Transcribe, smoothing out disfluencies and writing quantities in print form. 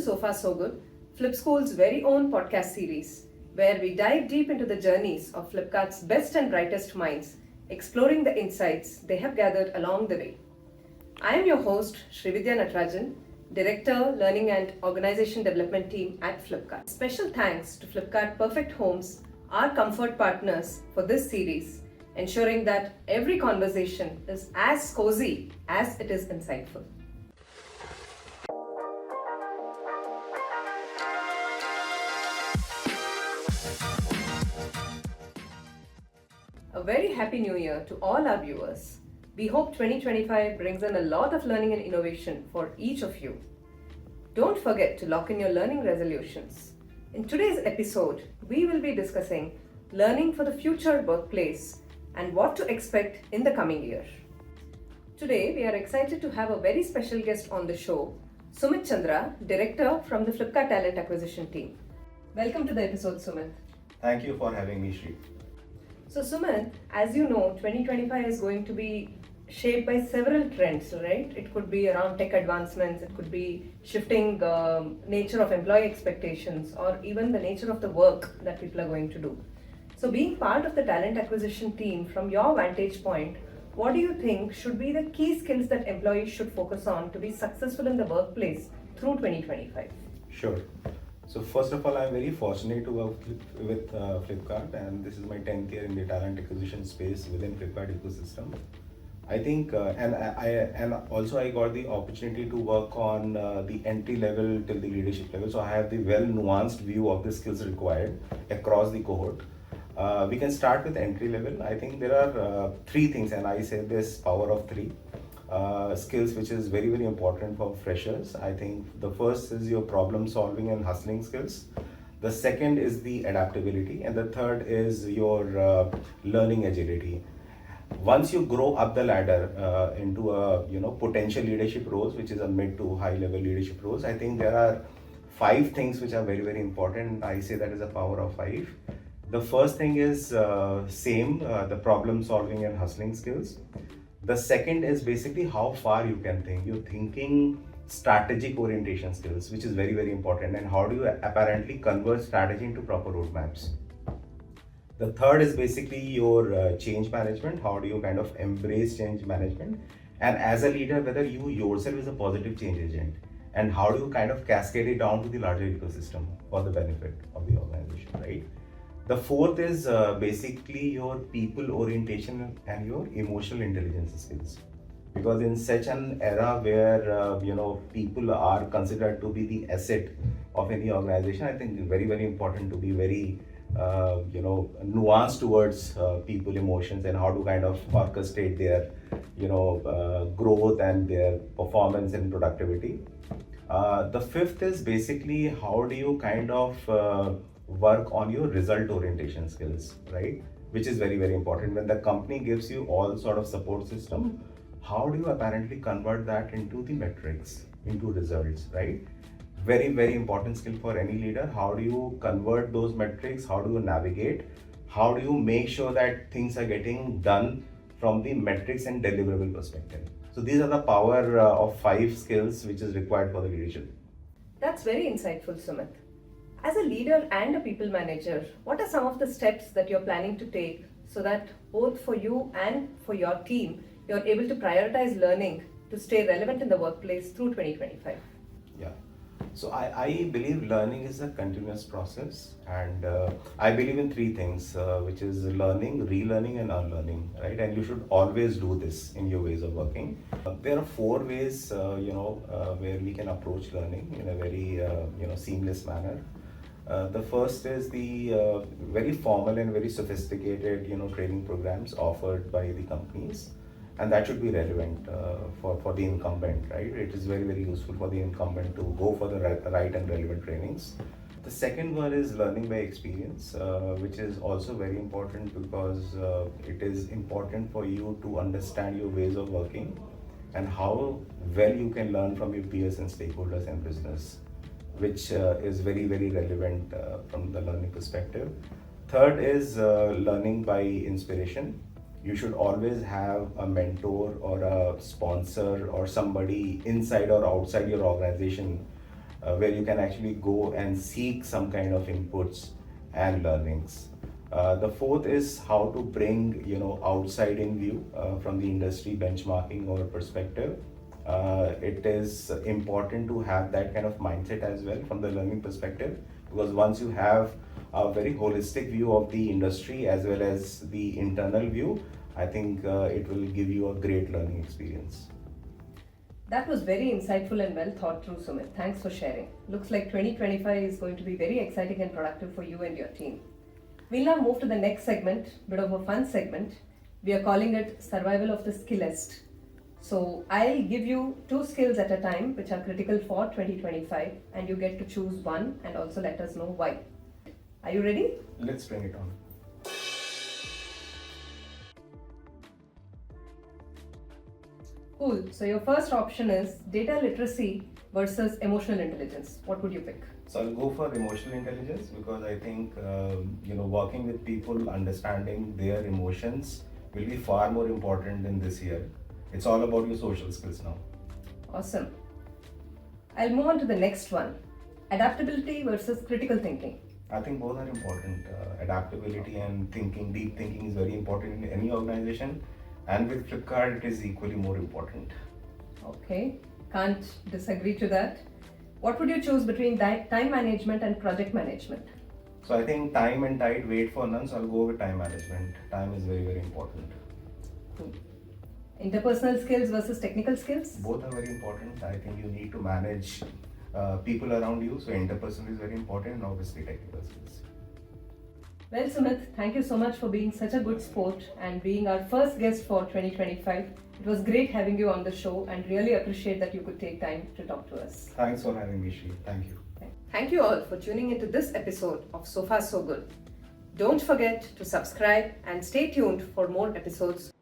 So Far So Good, Flip School's very own podcast series, where we dive deep into the journeys of Flipkart's best and brightest minds, exploring the insights they have gathered along the way. I am your host, Srividya Natarajan, Director, Learning and Organization Development Team at Flipkart. Special thanks to Flipkart Perfect Homes, our comfort partners for this series, ensuring that every conversation is as cozy as it is insightful. A very happy new year to all our viewers. We hope 2025 brings in a lot of learning and innovation for each of you. Don't forget to lock in your learning resolutions. In today's episode, we will be discussing learning for the future workplace and what to expect in the coming year. Today, we are excited to have a very special guest on the show, Sumit Chandra, Director from the Flipkart Talent Acquisition Team. Welcome to the episode, Sumit. Thank you for having me, Shri. So Sumit, as you know, 2025 is going to be shaped by several trends, right? It could be around tech advancements, it could be shifting nature of employee expectations, or even the nature of the work that people are going to do. So being part of the talent acquisition team, from your vantage point, what do you think should be the key skills that employees should focus on to be successful in the workplace through 2025? Sure. So first of all, I'm very fortunate to work with Flipkart, and this is my 10th year in the talent acquisition space within Flipkart ecosystem. I think, and also I got the opportunity to work on the entry level till the leadership level. So I have the well nuanced view of the skills required across the cohort. We can start with entry level. I think there are three things, and I say this power of three. Skills which is very very important for freshers. I think the first is your problem solving and hustling skills. The second is the adaptability, and the third is your learning agility. Once you grow up the ladder into a potential leadership roles, which is a mid to high level leadership roles, I think there are five things which are very very important. I say that is a power of five. The first thing is the problem solving and hustling skills. The second is basically how far you can think. You're thinking strategic orientation skills, which is very, very important. And how do you apparently convert strategy into proper roadmaps? The third is basically your change management. How do you kind of embrace change management? And as a leader, whether you yourself is a positive change agent, and how do you kind of cascade it down to the larger ecosystem for the benefit of the organization, right? The fourth is basically your people orientation and your emotional intelligence skills. Because in such an era where people are considered to be the asset of any organization, I think it's very very important to be very nuanced towards people emotions and how to kind of orchestrate their growth and their performance and productivity. The fifth is basically how do you kind of work on your result orientation skills, right? Which is very very important. When the company gives you all sort of support system, how do you apparently convert that into the metrics, into results, right? Very very important skill for any leader. How do you convert those metrics? How do you navigate? How do you make sure that things are getting done from the metrics and deliverable perspective? So these are the power of five skills which is required for the leadership. That's very insightful, Sumit. As a leader and a people manager, what are some of the steps that you're planning to take so that both for you and for your team, you're able to prioritize learning to stay relevant in the workplace through 2025? Yeah. So I believe learning is a continuous process, and I believe in three things, which is learning, relearning, and unlearning, right? And you should always do this in your ways of working. There are four ways, where we can approach learning in a very, seamless manner. The first is the very formal and very sophisticated, training programs offered by the companies, and that should be relevant for the incumbent, right? It is very, very useful for the incumbent to go for the right and relevant trainings. The second one is learning by experience, which is also very important because it is important for you to understand your ways of working and how well you can learn from your peers and stakeholders and business, which is very very relevant from the learning perspective. Third is learning by inspiration. You should always have a mentor or a sponsor or somebody inside or outside your organization where you can actually go and seek some kind of inputs and learnings. The fourth is how to bring outside in view from the industry benchmarking or perspective. It is important to have that kind of mindset as well from the learning perspective, because once you have a very holistic view of the industry as well as the internal view, I think it will give you a great learning experience. That was very insightful and well thought through, Sumit. Thanks for sharing. Looks like 2025 is going to be very exciting and productive for you and your team. We'll now move to the next segment, bit of a fun segment. We are calling it Survival of the Skillest. So I'll give you 2 skills at a time which are critical for 2025, and you get to choose one and also let us know why. Are you ready? Let's bring it on. Cool. So your first option is data literacy versus emotional intelligence. What would you pick? So I'll go for emotional intelligence, because I think working with people, understanding their emotions will be far more important in this year. It's all about your social skills now. Awesome. I'll move on to the next one. Adaptability versus critical thinking. I think both are important. Adaptability and thinking, deep thinking is very important in any organization, and with Flipkart it is equally more important. Okay, can't disagree to that. What would you choose between time management and project management? So I think time and tide wait for none, so I'll go with time management. Time is very, very important. Cool. Interpersonal skills versus technical skills? Both are very important. I think you need to manage people around you, so interpersonal is very important, and obviously technical skills. Well, Sumit, thank you so much for being such a good sport and being our first guest for 2025. It was great having you on the show, and really appreciate that you could take time to talk to us. Thanks for having me, Shri. Thank you. Thank you all for tuning into this episode of So Far So Good. Don't forget to subscribe and stay tuned for more episodes